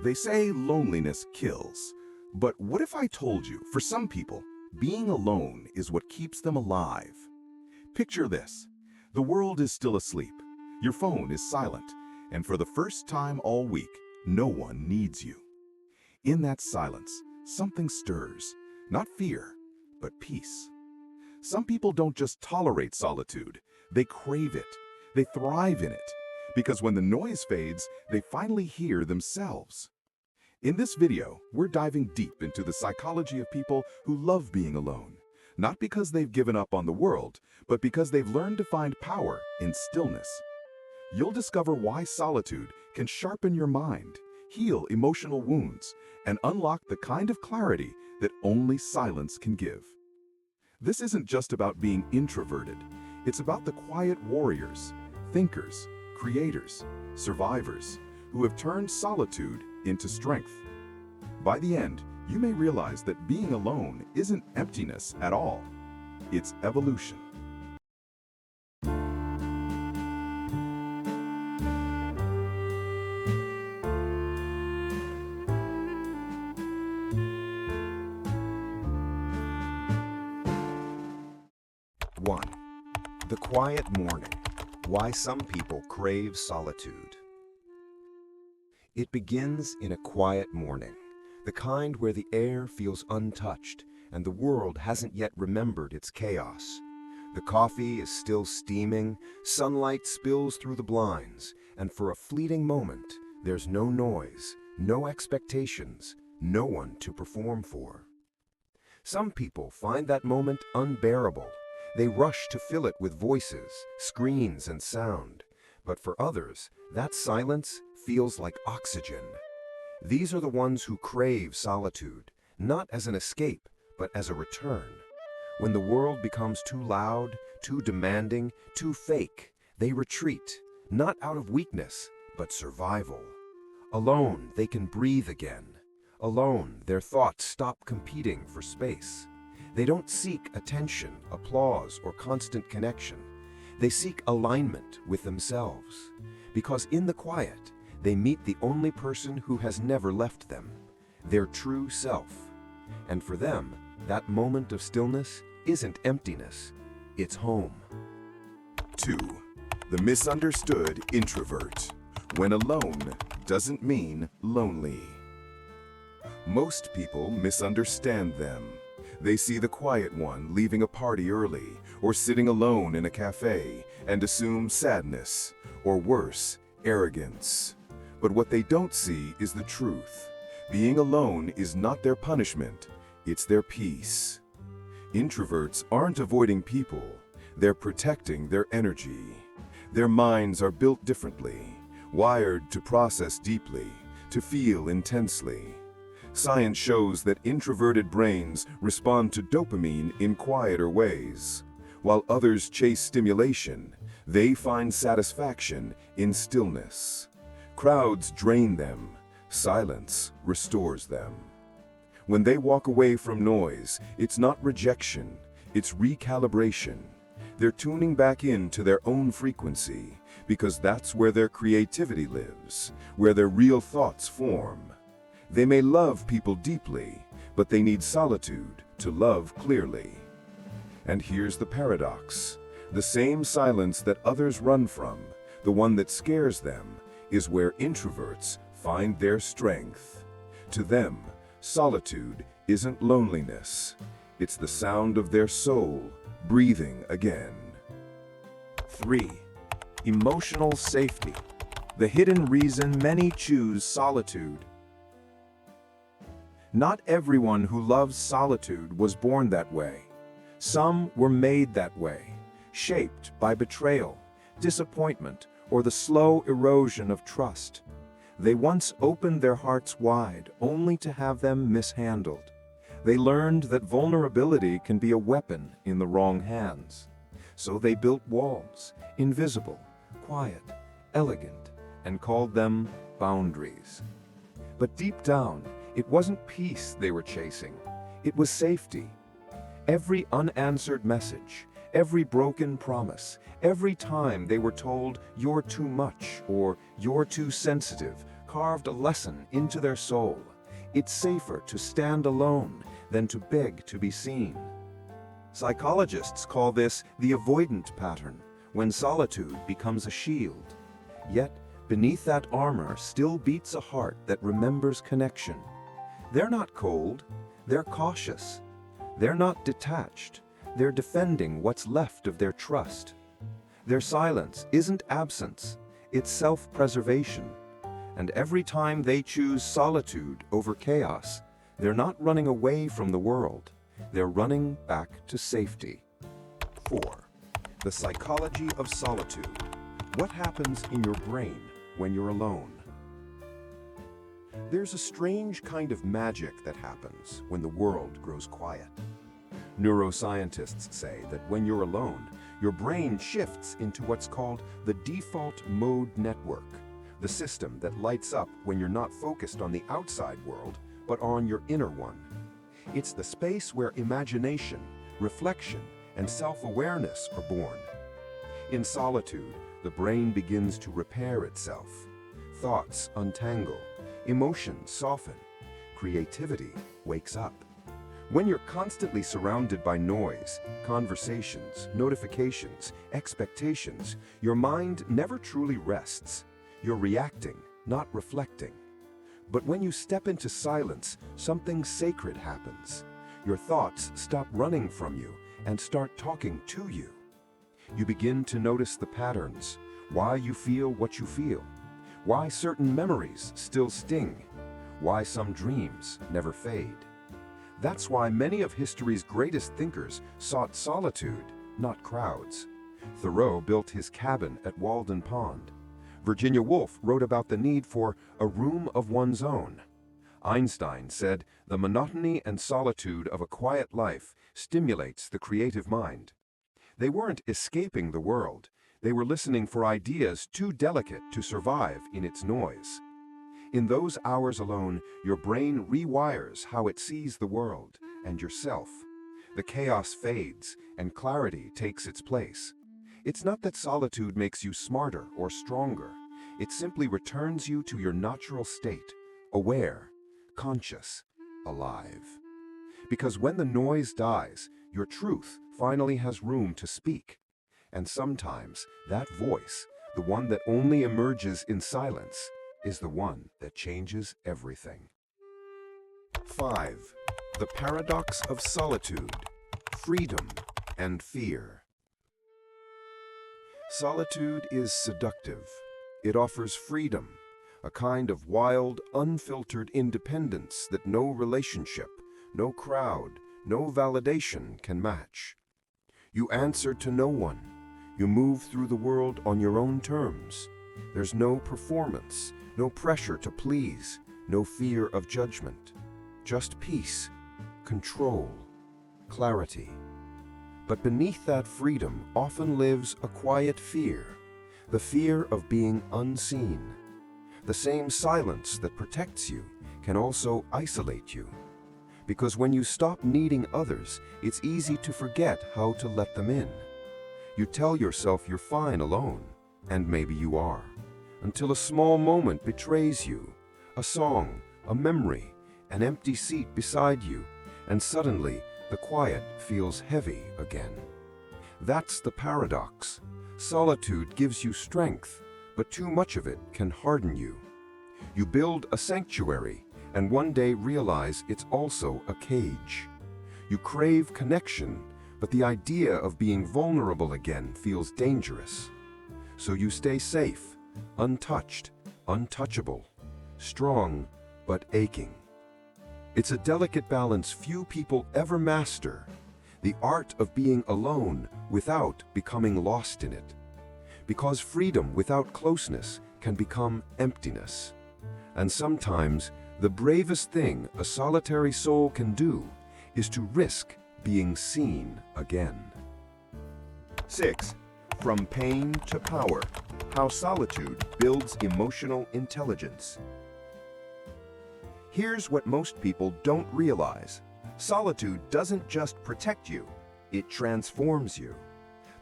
They say loneliness kills. But what if I told you, for some people, being alone is what keeps them alive? Picture this. The world is still asleep. Your phone is silent. And for the first time all week, no one needs you. In that silence, something stirs. Not fear, but peace. Some people don't just tolerate solitude. They crave it. They thrive in it. Because when the noise fades, they finally hear themselves. In this video, we're diving deep into the psychology of people who love being alone. Not because they've given up on the world, but because they've learned to find power in stillness. You'll discover why solitude can sharpen your mind, heal emotional wounds, and unlock the kind of clarity that only silence can give. This isn't just about being introverted. It's about the quiet warriors, thinkers, creators, survivors, who have turned solitude into strength. By the end, you may realize that being alone isn't emptiness at all. It's evolution. One, the quiet morning. Why some people crave solitude. It begins in a quiet morning, the kind where the air feels untouched and the world hasn't yet remembered its chaos. The coffee is still steaming, sunlight spills through the blinds, and for a fleeting moment, there's no noise, no expectations, no one to perform for. Some people find that moment unbearable. They rush to fill it with voices, screens, and sound. But for others, that silence feels like oxygen. These are the ones who crave solitude, not as an escape, but as a return. When the world becomes too loud, too demanding, too fake, they retreat, not out of weakness, but survival. Alone, they can breathe again. Alone, their thoughts stop competing for space. They don't seek attention, applause, or constant connection. They seek alignment with themselves. Because in the quiet, they meet the only person who has never left them, their true self. And for them, that moment of stillness isn't emptiness, it's home. 2. The misunderstood introvert. When alone doesn't mean lonely. Most people misunderstand them. They see the quiet one leaving a party early or sitting alone in a cafe and assume sadness, or worse, arrogance. But what they don't see is the truth. Being alone is not their punishment, it's their peace. Introverts aren't avoiding people, they're protecting their energy. Their minds are built differently, wired to process deeply, to feel intensely. Science shows that introverted brains respond to dopamine in quieter ways. While others chase stimulation, they find satisfaction in stillness. Crowds drain them. Silence restores them. When they walk away from noise, it's not rejection, it's recalibration. They're tuning back into their own frequency, because that's where their creativity lives, where their real thoughts form. They may love people deeply, but they need solitude to love clearly. And here's the paradox. The same silence that others run from, the one that scares them, is where introverts find their strength. To them, solitude isn't loneliness. It's the sound of their soul breathing again. 3. Emotional safety. The hidden reason many choose solitude. Not everyone who loves solitude was born that way. Some were made that way, shaped by betrayal, disappointment, or the slow erosion of trust. They once opened their hearts wide, only to have them mishandled. They learned that vulnerability can be a weapon in the wrong hands. So they built walls, invisible, quiet, elegant, and called them boundaries. But deep down, it wasn't peace they were chasing. It was safety. Every unanswered message, every broken promise, every time they were told, "You're too much," or "You're too sensitive," carved a lesson into their soul. It's safer to stand alone than to beg to be seen. Psychologists call this the avoidant pattern, when solitude becomes a shield. Yet, beneath that armor still beats a heart that remembers connection. They're not cold, they're cautious. They're not detached, they're defending what's left of their trust. Their silence isn't absence, it's self-preservation. And every time they choose solitude over chaos, they're not running away from the world, they're running back to safety. 4. The psychology of solitude. What happens in your brain when you're alone? There's a strange kind of magic that happens when the world grows quiet. Neuroscientists say that when you're alone, your brain shifts into what's called the default mode network, the system that lights up when you're not focused on the outside world, but on your inner one. It's the space where imagination, reflection, and self-awareness are born. In solitude, the brain begins to repair itself. Thoughts untangle, emotions soften, creativity wakes up. When you're constantly surrounded by noise, conversations, notifications, expectations, your mind never truly rests. You're reacting, not reflecting. But when you step into silence, something sacred happens. Your thoughts stop running from you and start talking to you. You begin to notice the patterns, why you feel what you feel, why certain memories still sting, why some dreams never fade. That's why many of history's greatest thinkers sought solitude, not crowds. Thoreau built his cabin at Walden Pond. Virginia Woolf wrote about the need for a room of one's own. Einstein said, "The monotony and solitude of a quiet life stimulates the creative mind." They weren't escaping the world. They were listening for ideas too delicate to survive in its noise. In those hours alone, your brain rewires how it sees the world and yourself. The chaos fades and clarity takes its place. It's not that solitude makes you smarter or stronger. It simply returns you to your natural state, aware, conscious, alive. Because when the noise dies, your truth finally has room to speak. And sometimes that voice, the one that only emerges in silence, is the one that changes everything. 5. The paradox of solitude, freedom, and fear. Solitude is seductive. It offers freedom, a kind of wild, unfiltered independence that no relationship, no crowd, no validation can match. You answer to no one. You move through the world on your own terms. There's no performance, no pressure to please, no fear of judgment. Just peace, control, clarity. But beneath that freedom often lives a quiet fear, the fear of being unseen. The same silence that protects you can also isolate you. Because when you stop needing others, it's easy to forget how to let them in. You tell yourself you're fine alone, and maybe you are, until a small moment betrays you, a song, a memory, an empty seat beside you, and suddenly the quiet feels heavy again. That's the paradox. Solitude gives you strength, but too much of it can harden you. You build a sanctuary, and one day realize it's also a cage. You crave connection, but the idea of being vulnerable again feels dangerous. So you stay safe, untouched, untouchable, strong, but aching. It's a delicate balance few people ever master, the art of being alone without becoming lost in it. Because freedom without closeness can become emptiness. And sometimes, the bravest thing a solitary soul can do is to risk being seen again. 6. From pain to power, how solitude builds emotional intelligence. Here's what most people don't realize. Solitude doesn't just protect you, it transforms you.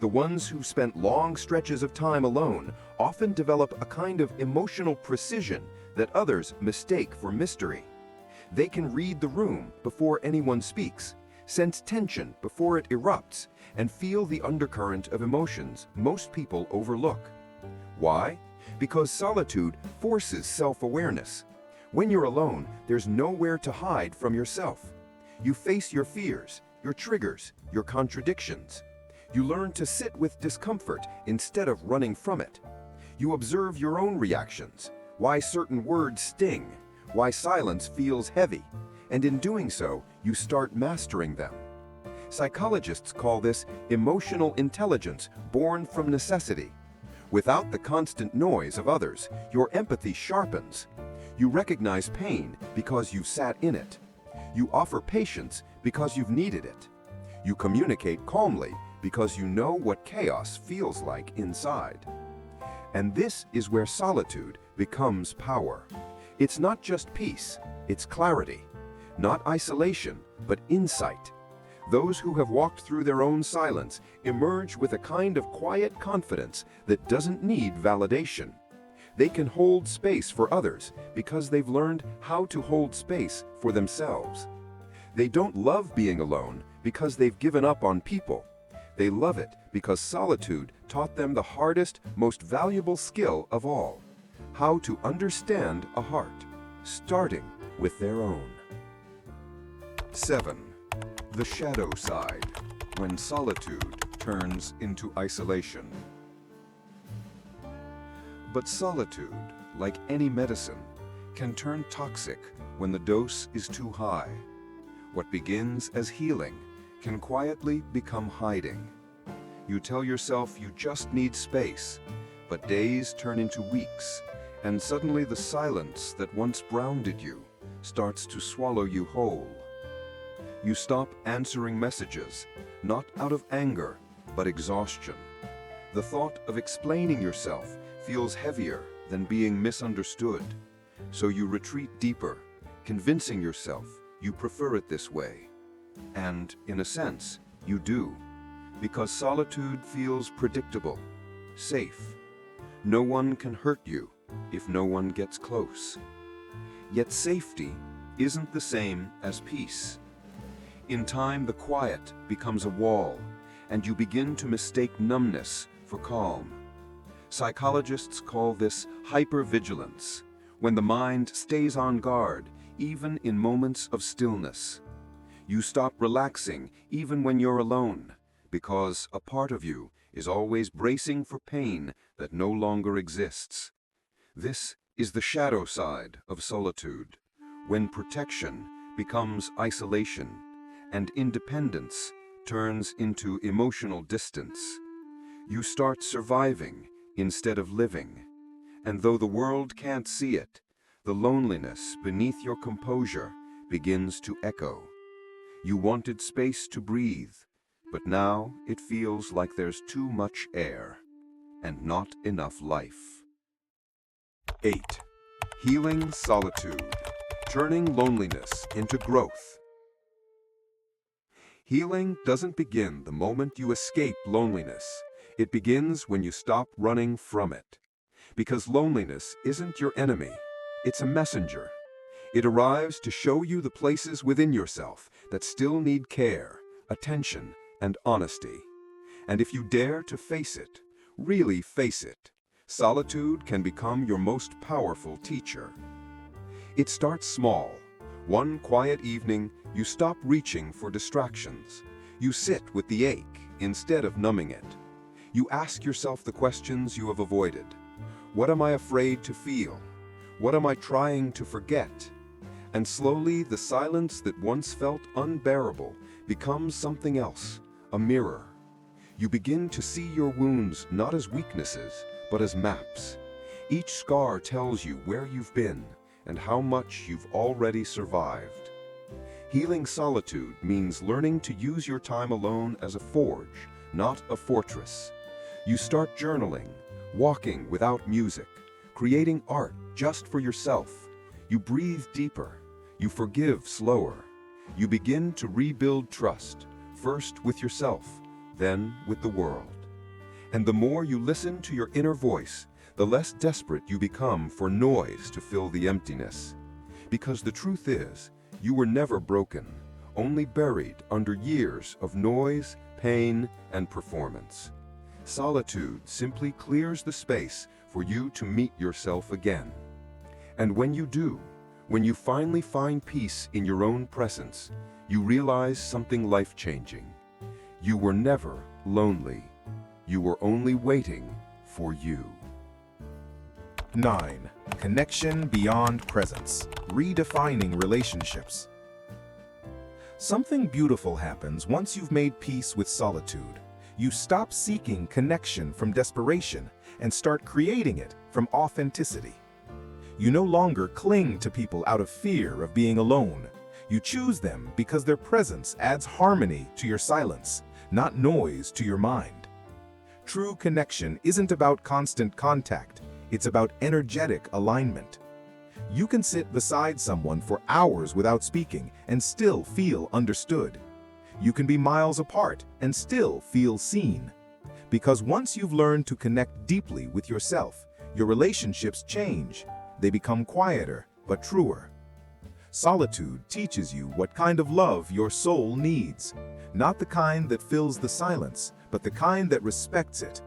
The ones who spent long stretches of time alone often develop a kind of emotional precision that others mistake for mystery. They can read the room before anyone speaks, sense tension before it erupts, and feel the undercurrent of emotions most people overlook. Why? Because solitude forces self-awareness. When you're alone, there's nowhere to hide from yourself. You face your fears, your triggers, your contradictions. You learn to sit with discomfort instead of running from it. You observe your own reactions, why certain words sting, why silence feels heavy, and in doing so, you start mastering them. Psychologists call this emotional intelligence born from necessity. Without the constant noise of others, your empathy sharpens. You recognize pain because you've sat in it. You offer patience because you've needed it. You communicate calmly because you know what chaos feels like inside. And this is where solitude becomes power. It's not just peace, it's clarity. Not isolation, but insight. Those who have walked through their own silence emerge with a kind of quiet confidence that doesn't need validation. They can hold space for others because they've learned how to hold space for themselves. They don't love being alone because they've given up on people. They love it because solitude taught them the hardest, most valuable skill of all: how to understand a heart, starting with their own. 7. The shadow side, when solitude turns into isolation. But solitude, like any medicine, can turn toxic when the dose is too high. What begins as healing can quietly become hiding. You tell yourself you just need space, but days turn into weeks, and suddenly the silence that once grounded you starts to swallow you whole. You stop answering messages, not out of anger, but exhaustion. The thought of explaining yourself feels heavier than being misunderstood. So you retreat deeper, convincing yourself you prefer it this way. And, in a sense, you do. Because solitude feels predictable, safe. No one can hurt you if no one gets close. Yet safety isn't the same as peace. In time, the quiet becomes a wall, and you begin to mistake numbness for calm. Psychologists call this hypervigilance, when the mind stays on guard, even in moments of stillness. You stop relaxing even when you're alone, because a part of you is always bracing for pain that no longer exists. This is the shadow side of solitude, when protection becomes isolation, and independence turns into emotional distance. You start surviving instead of living. And though the world can't see it, the loneliness beneath your composure begins to echo. You wanted space to breathe, but now it feels like there's too much air and not enough life. 8. Healing solitude, turning loneliness into growth. Healing doesn't begin the moment you escape loneliness. It begins when you stop running from it. Because loneliness isn't your enemy, it's a messenger. It arrives to show you the places within yourself that still need care, attention, and honesty. And if you dare to face it, really face it, solitude can become your most powerful teacher. It starts small. One quiet evening, you stop reaching for distractions. You sit with the ache instead of numbing it. You ask yourself the questions you have avoided. What am I afraid to feel? What am I trying to forget? And slowly, the silence that once felt unbearable becomes something else, a mirror. You begin to see your wounds not as weaknesses, but as maps. Each scar tells you where you've been and how much you've already survived. Healing solitude means learning to use your time alone as a forge, not a fortress. You start journaling, walking without music, creating art just for yourself. You breathe deeper. You forgive slower. You begin to rebuild trust, first with yourself, then with the world. And the more you listen to your inner voice, the less desperate you become for noise to fill the emptiness. Because the truth is, you were never broken, only buried under years of noise, pain, and performance. Solitude simply clears the space for you to meet yourself again. And when you do, when you finally find peace in your own presence, you realize something life-changing. You were never lonely. You were only waiting for you. 9. Connection beyond presence. Redefining relationships. Something beautiful happens once you've made peace with solitude. You stop seeking connection from desperation and start creating it from authenticity. You no longer cling to people out of fear of being alone. You choose them because their presence adds harmony to your silence, not noise to your mind. True connection isn't about constant contact, it's about energetic alignment. You can sit beside someone for hours without speaking and still feel understood. You can be miles apart and still feel seen. Because once you've learned to connect deeply with yourself, your relationships change. They become quieter, but truer. Solitude teaches you what kind of love your soul needs. Not the kind that fills the silence, but the kind that respects it.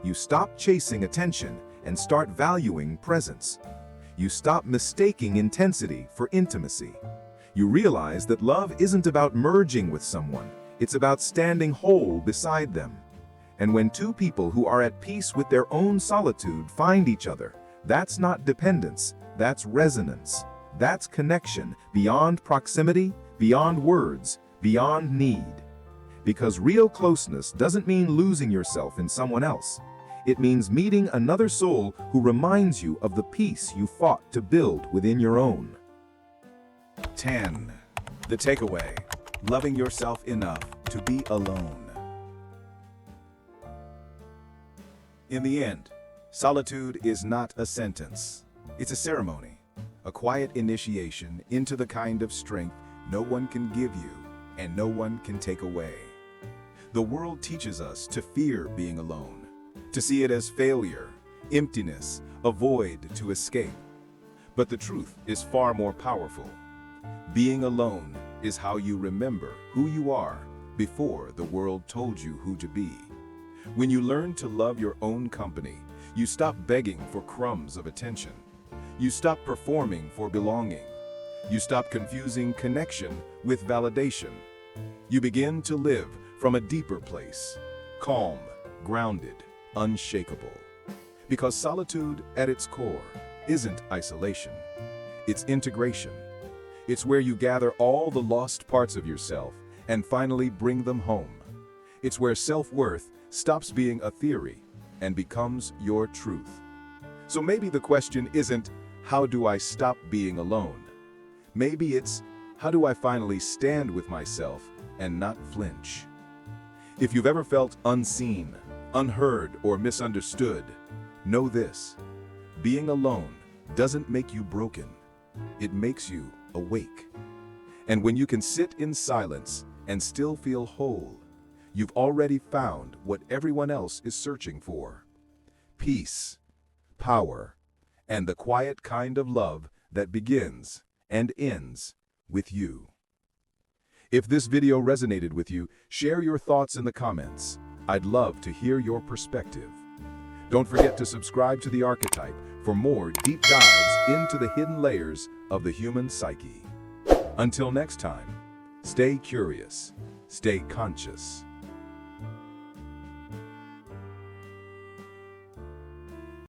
You stop chasing attention and start valuing presence. You stop mistaking intensity for intimacy. You realize that love isn't about merging with someone, it's about standing whole beside them. And when two people who are at peace with their own solitude find each other, that's not dependence, that's resonance. That's connection beyond proximity, beyond words, beyond need. Because real closeness doesn't mean losing yourself in someone else. It means meeting another soul who reminds you of the peace you fought to build within your own. 10. The takeaway: loving yourself enough to be alone. In the end, solitude is not a sentence. It's a ceremony, a quiet initiation into the kind of strength no one can give you and no one can take away. The world teaches us to fear being alone, to see it as failure, emptiness, a void to escape. But the truth is far more powerful. Being alone is how you remember who you are before the world told you who to be. When you learn to love your own company, you stop begging for crumbs of attention. You stop performing for belonging. You stop confusing connection with validation. You begin to live from a deeper place, calm, grounded, unshakable. Because solitude at its core isn't isolation, it's integration. It's where you gather all the lost parts of yourself and finally bring them home. It's where self-worth stops being a theory and becomes your truth. So maybe the question isn't, how do I stop being alone? Maybe it's, how do I finally stand with myself and not flinch? If you've ever felt unseen, unheard, or misunderstood, know this: being alone doesn't make you broken. It makes you awake. And when you can sit in silence and still feel whole, you've already found what everyone else is searching for: peace, power, and the quiet kind of love that begins and ends with you. If this video resonated with you, share your thoughts in the comments. I'd love to hear your perspective. Don't forget to subscribe to The Archetype for more deep dives into the hidden layers of the human psyche. Until next time, stay curious, stay conscious.